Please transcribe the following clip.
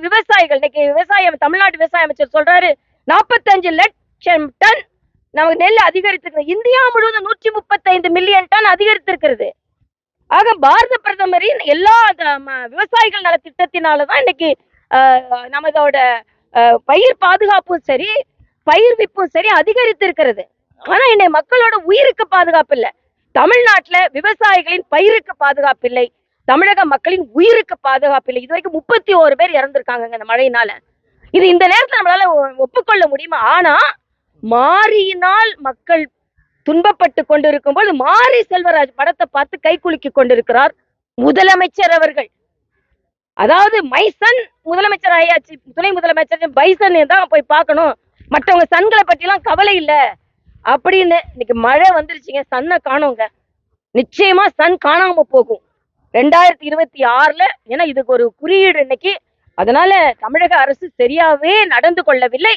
விவசாயிகள் இன்னைக்கு தமிழ்நாட்டு விவசாய அமைச்சர் சொல்றாரு 45 லட்சம் டன் நமக்கு நெல் அதிகரித்திருக்கு. இந்தியா முழுவதும் 135 மில்லியன் டன் அதிகரித்திருக்கிறது. ஆக பாரத பிரதமரின் எல்லா விவசாயிகள் நல திட்டத்தினாலதான் இன்னைக்கு நமதோட பயிர் பாதுகாப்பும் சரி, பயிர்விப்பும் சரி அதிகரித்திருக்கிறது. ஆனா இன்னைக்கு மக்களோட உயிருக்கு பாதுகாப்பு இல்லை. தமிழ்நாட்டுல விவசாயிகளின் பயிருக்கு பாதுகாப்பு இல்லை, தமிழக மக்களின் உயிருக்கு பாதுகாப்பு இல்லை. இது வரைக்கும் 31 பேர் இறந்திருக்காங்க இந்த மழையினால. இது இந்த நேரத்துல நம்மளால ஒப்புக்கொள்ள முடியுமா? ஆனா மாரியினால் மக்கள் துன்பப்பட்டு கொண்டிருக்கும் போது மாரி செல்வராஜ் படத்தை பார்த்து கை குலுக்கி கொண்டிருக்கிறார் முதலமைச்சர் அவர்கள். அதாவது மைசன் முதலமைச்சர் ஆயாச்சு, துணை முதலமைச்சர் பைசன் தான் போய் பார்க்கணும், மற்றவங்க சன்களை பற்றி எல்லாம் கவலை இல்லை அப்படின்னு. இன்னைக்கு மழை வந்துருச்சுங்க, சன்னை காணோங்க. நிச்சயமா சன் காணாம போகும் 2026ல. ஏன்னா இதுக்கு ஒரு குறியீடு இன்னைக்கு. அதனால தமிழக அரசு சரியாவே நடந்து கொள்ளவில்லை.